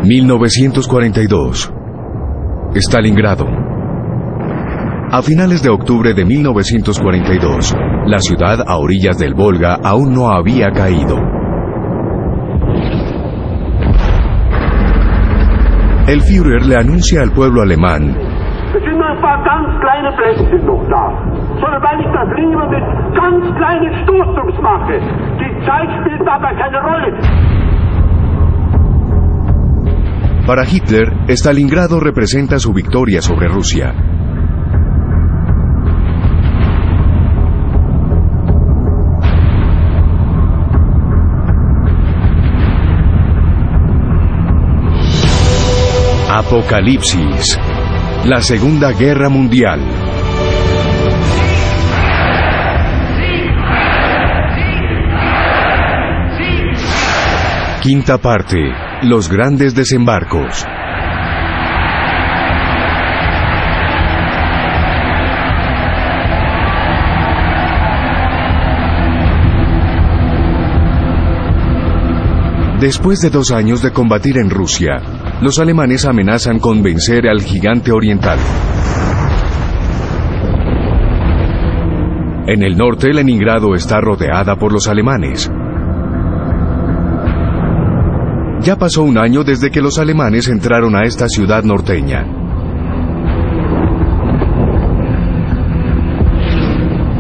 1942. Stalingrado. A finales de octubre de 1942, la ciudad a orillas del Volga aún no había caído. El Führer le anuncia al pueblo alemán: Para Hitler, Stalingrado representa su victoria sobre Rusia. Apocalipsis. La Segunda Guerra Mundial. Quinta parte. Los grandes desembarcos. Después de 2 años de combatir en Rusia, los alemanes amenazan con vencer al gigante oriental. En el norte, Leningrado está rodeada por los alemanes. Ya pasó 1 año desde que los alemanes entraron a esta ciudad norteña.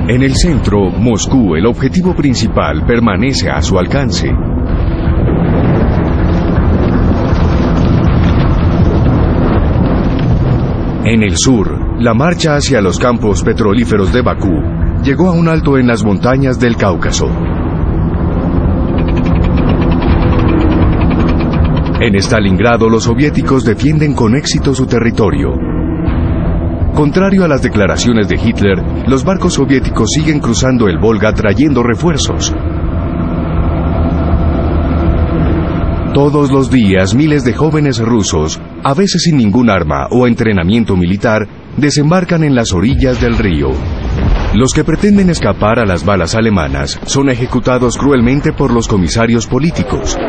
En el centro, Moscú, el objetivo principal, permanece a su alcance. En el sur, la marcha hacia los campos petrolíferos de Bakú llegó a un alto en las montañas del Cáucaso. En Stalingrado, los soviéticos defienden con éxito su territorio. Contrario a las declaraciones de Hitler, los barcos soviéticos siguen cruzando el Volga trayendo refuerzos. Todos los días, miles de jóvenes rusos, a veces sin ningún arma o entrenamiento militar, desembarcan en las orillas del río. Los que pretenden escapar a las balas alemanas son ejecutados cruelmente por los comisarios políticos.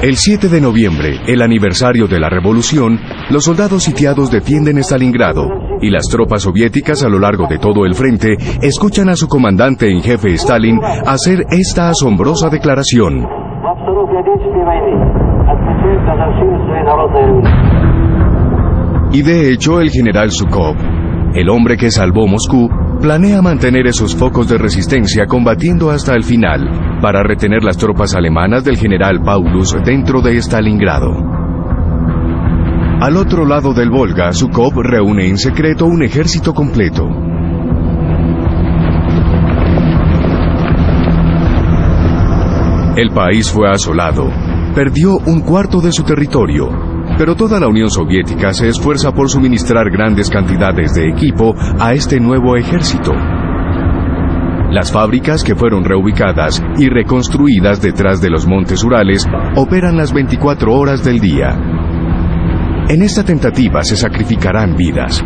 El 7 de noviembre, el aniversario de la revolución, los soldados sitiados defienden Stalingrado, y las tropas soviéticas a lo largo de todo el frente escuchan a su comandante en jefe Stalin hacer esta asombrosa declaración. Y de hecho, el general Zhukov, el hombre que salvó Moscú, planea mantener esos focos de resistencia combatiendo hasta el final, para retener las tropas alemanas del general Paulus dentro de Stalingrado. Al otro lado del Volga, Zhukov reúne en secreto un ejército completo. El país fue asolado, perdió 1/4 de su territorio, pero toda la Unión Soviética se esfuerza por suministrar grandes cantidades de equipo a este nuevo ejército. Las fábricas, que fueron reubicadas y reconstruidas detrás de los montes Urales, operan las 24 horas del día. En esta tentativa se sacrificarán vidas.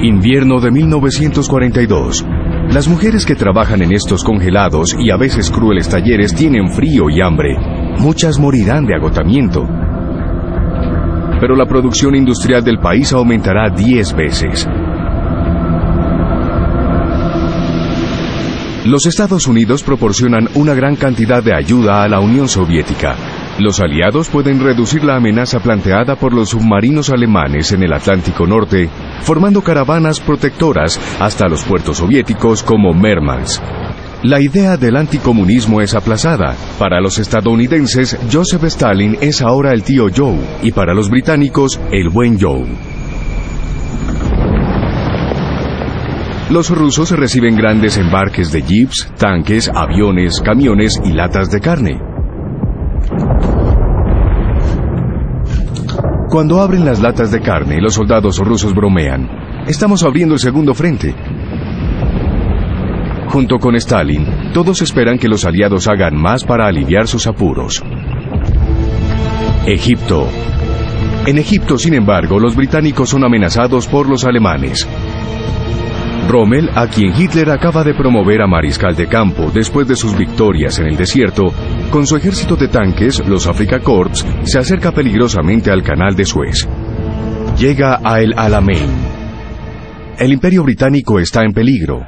Invierno de 1942. Las mujeres que trabajan en estos congelados y a veces crueles talleres tienen frío y hambre. Muchas morirán de agotamiento. Pero la producción industrial del país aumentará 10 veces. Los Estados Unidos proporcionan una gran cantidad de ayuda a la Unión Soviética. Los aliados pueden reducir la amenaza planteada por los submarinos alemanes en el Atlántico Norte, formando caravanas protectoras hasta los puertos soviéticos como Murmansk. La idea del anticomunismo es aplazada. Para los estadounidenses, Joseph Stalin es ahora el tío Joe, y para los británicos, el buen Joe. Los rusos reciben grandes embarques de jeeps, tanques, aviones, camiones y latas de carne. Cuando abren las latas de carne, los soldados rusos bromean: "Estamos abriendo el segundo frente". Junto con Stalin, todos esperan que los aliados hagan más para aliviar sus apuros. Egipto. En Egipto, sin embargo, los británicos son amenazados por los alemanes. Rommel, a quien Hitler acaba de promover a mariscal de campo después de sus victorias en el desierto, con su ejército de tanques, los Afrika Korps, se acerca peligrosamente al canal de Suez. Llega a El Alamein. El Imperio Británico está en peligro.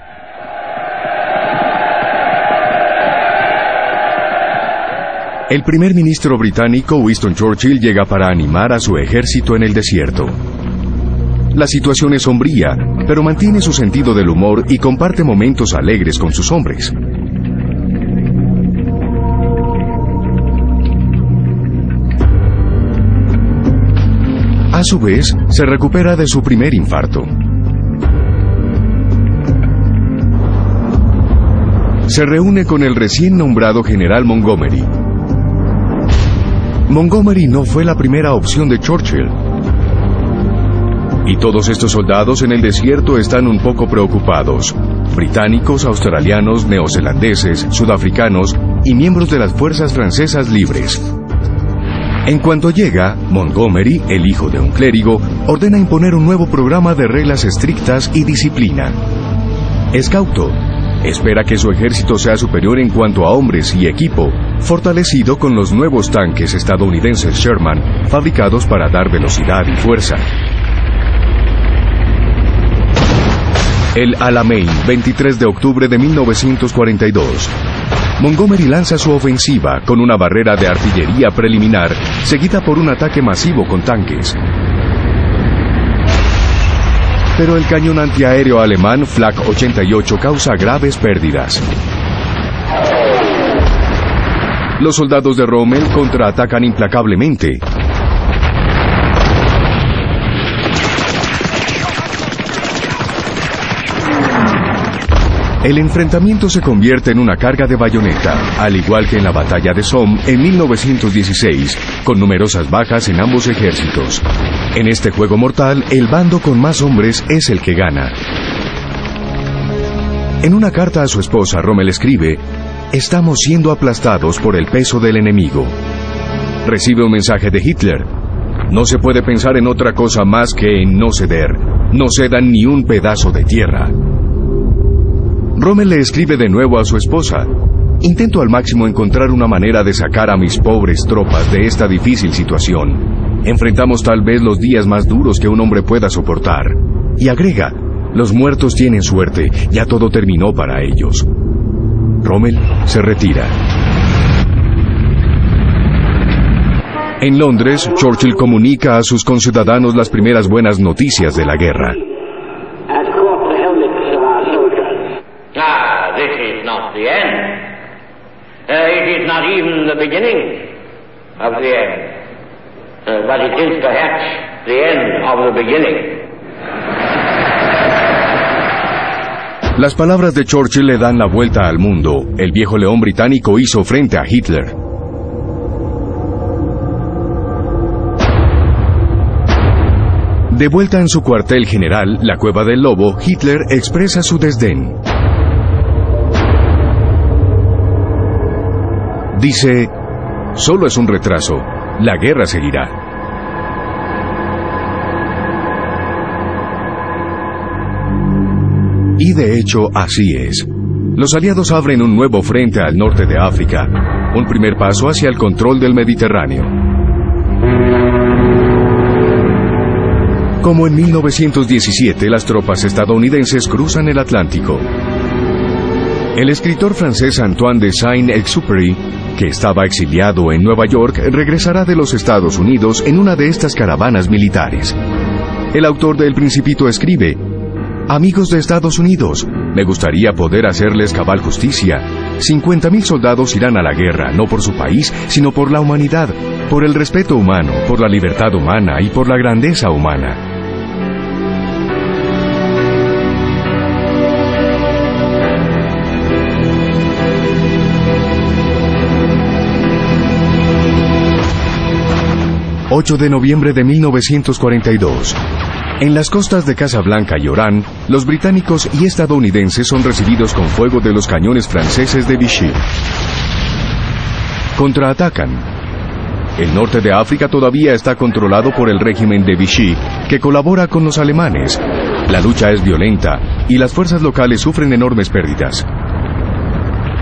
El primer ministro británico, Winston Churchill, llega para animar a su ejército en el desierto. La situación es sombría, pero mantiene su sentido del humor y comparte momentos alegres con sus hombres. A su vez, se recupera de su primer infarto. Se reúne con el recién nombrado general Montgomery. Montgomery no fue la primera opción de Churchill. Y todos estos soldados en el desierto están un poco preocupados. Británicos, australianos, neozelandeses, sudafricanos y miembros de las fuerzas francesas libres. En cuanto llega, Montgomery, el hijo de un clérigo, ordena imponer un nuevo programa de reglas estrictas y disciplina. Es cauto. Espera que su ejército sea superior en cuanto a hombres y equipo, fortalecido con los nuevos tanques estadounidenses Sherman, fabricados para dar velocidad y fuerza. El Alamein, 23 de octubre de 1942. Montgomery lanza su ofensiva con una barrera de artillería preliminar, seguida por un ataque masivo con tanques. Pero el cañón antiaéreo alemán Flak 88 causa graves pérdidas. Los soldados de Rommel contraatacan implacablemente. El enfrentamiento se convierte en una carga de bayoneta, al igual que en la batalla de Somme en 1916, con numerosas bajas en ambos ejércitos. En este juego mortal, el bando con más hombres es el que gana. En una carta a su esposa, Rommel escribe: "Estamos siendo aplastados por el peso del enemigo". Recibe un mensaje de Hitler: "No se puede pensar en otra cosa más que en no ceder. No cedan ni un pedazo de tierra". Rommel le escribe de nuevo a su esposa: "Intento al máximo encontrar una manera de sacar a mis pobres tropas de esta difícil situación. Enfrentamos tal vez los días más duros que un hombre pueda soportar". Y agrega: "Los muertos tienen suerte, ya todo terminó para ellos". Rommel se retira. En Londres, Churchill comunica a sus conciudadanos las primeras buenas noticias de la guerra. This is not the end. It is not even the beginning of the end. But it is perhaps the end of the beginning. Las palabras de Churchill le dan la vuelta al mundo. El viejo león británico hizo frente a Hitler. De vuelta en su cuartel general, la Cueva del Lobo, Hitler expresa su desdén. Dice: "Solo es un retraso. La guerra seguirá". Y de hecho, así es. Los aliados abren un nuevo frente al norte de África, un primer paso hacia el control del Mediterráneo. Como en 1917, las tropas estadounidenses cruzan el Atlántico. El escritor francés Antoine de Saint-Exupéry, que estaba exiliado en Nueva York, regresará de los Estados Unidos en una de estas caravanas militares. El autor de El Principito escribe: "Amigos de Estados Unidos, me gustaría poder hacerles cabal justicia. 50,000 soldados irán a la guerra, no por su país, sino por la humanidad, por el respeto humano, por la libertad humana y por la grandeza humana". ...8 de noviembre de 1942... En las costas de Casablanca y Orán, los británicos y estadounidenses son recibidos con fuego de los cañones franceses de Vichy. Contraatacan. El norte de África todavía está controlado por el régimen de Vichy, que colabora con los alemanes, La lucha es violenta y las fuerzas locales sufren enormes pérdidas.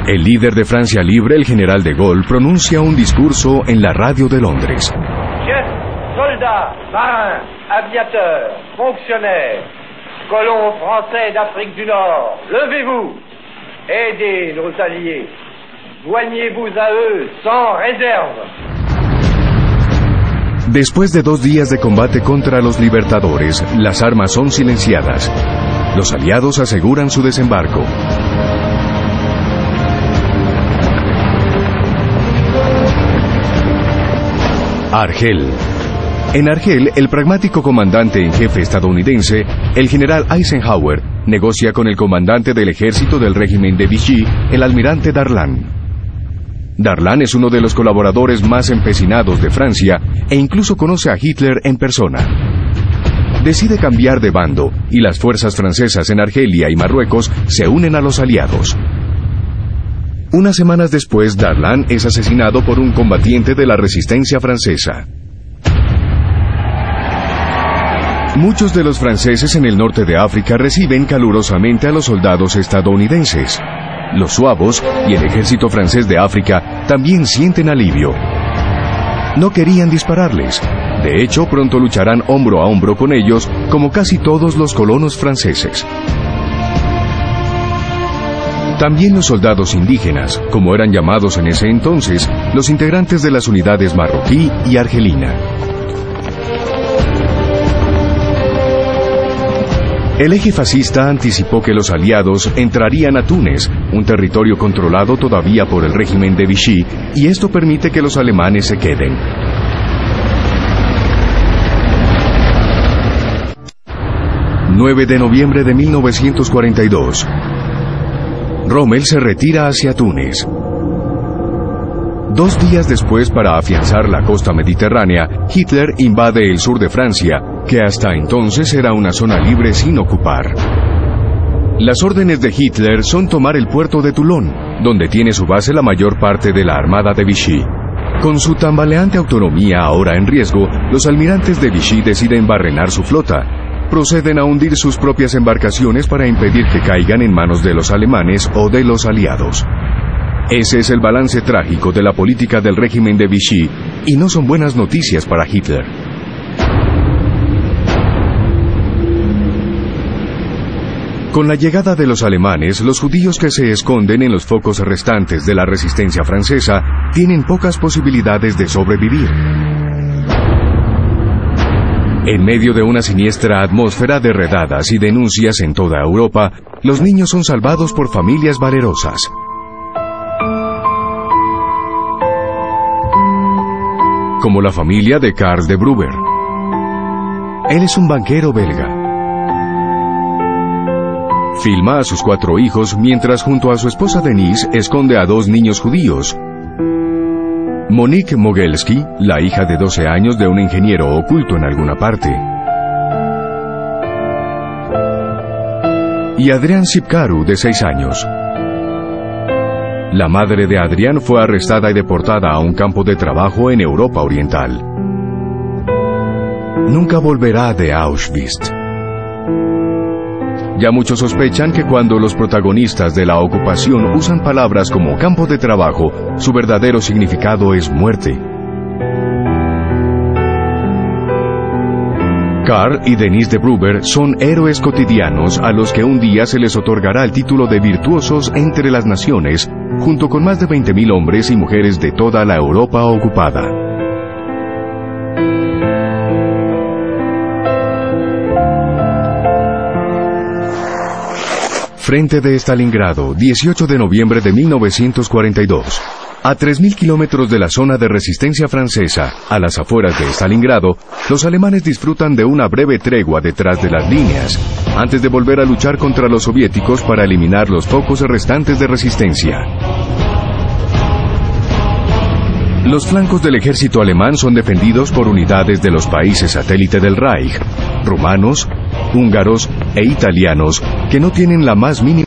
El líder de Francia Libre, el general de Gaulle, pronuncia un discurso en la radio de Londres. Soldats, marins, aviateurs, fonctionnaires, colons français d'Afrique du Nord, levez-vous, aidez nos alliés, joignez-vous à eux sans réserve. Después de 2 días de combate contra los libertadores, las armas son silenciadas. Los aliados aseguran su desembarco. Argel. En Argel, el pragmático comandante en jefe estadounidense, el general Eisenhower, negocia con el comandante del ejército del régimen de Vichy, el almirante Darlan. Darlan es uno de los colaboradores más empecinados de Francia e incluso conoce a Hitler en persona. Decide cambiar de bando y las fuerzas francesas en Argelia y Marruecos se unen a los aliados. Unas semanas después, Darlan es asesinado por un combatiente de la resistencia francesa. Muchos de los franceses en el norte de África reciben calurosamente a los soldados estadounidenses. Los suavos y el ejército francés de África también sienten alivio. No querían dispararles. De hecho, pronto lucharán hombro a hombro con ellos, como casi todos los colonos franceses. También los soldados indígenas, como eran llamados en ese entonces, los integrantes de las unidades marroquí y argelina. El eje fascista anticipó que los aliados entrarían a Túnez, un territorio controlado todavía por el régimen de Vichy, y esto permite que los alemanes se queden. ...9 de noviembre de 1942... Rommel se retira hacia Túnez. 2 días después, para afianzar la costa mediterránea, Hitler invade el sur de Francia, que hasta entonces era una zona libre sin ocupar. Las órdenes de Hitler son tomar el puerto de Toulon, donde tiene su base la mayor parte de la armada de Vichy. Con su tambaleante autonomía ahora en riesgo, los almirantes de Vichy deciden barrenar su flota. Proceden a hundir sus propias embarcaciones para impedir que caigan en manos de los alemanes o de los aliados. Ese es el balance trágico de la política del régimen de Vichy, y no son buenas noticias para Hitler. Con la llegada de los alemanes, los judíos que se esconden en los focos restantes de la resistencia francesa tienen pocas posibilidades de sobrevivir. En medio de una siniestra atmósfera de redadas y denuncias en toda Europa, los niños son salvados por familias valerosas. Como la familia de Karl de Brouwer. Él es un banquero belga. Filma a sus 4 hijos mientras junto a su esposa Denise esconde a 2 niños judíos. Monique Mogelski, la hija de 12 años de un ingeniero oculto en alguna parte. Y Adrián Sipkaru, de 6 años. La madre de Adrián fue arrestada y deportada a un campo de trabajo en Europa Oriental. Nunca volverá de Auschwitz. Ya muchos sospechan que cuando los protagonistas de la ocupación usan palabras como campo de trabajo, su verdadero significado es muerte. Karl y Denise de Brouwer son héroes cotidianos a los que un día se les otorgará el título de virtuosos entre las naciones, junto con más de 20.000 hombres y mujeres de toda la Europa ocupada. Frente de Stalingrado, 18 de noviembre de 1942. A 3.000 kilómetros de la zona de resistencia francesa, a las afueras de Stalingrado, los alemanes disfrutan de una breve tregua detrás de las líneas, antes de volver a luchar contra los soviéticos para eliminar los pocos restantes de resistencia. Los flancos del ejército alemán son defendidos por unidades de los países satélite del Reich, rumanos, húngaros e italianos, que no tienen la más mínima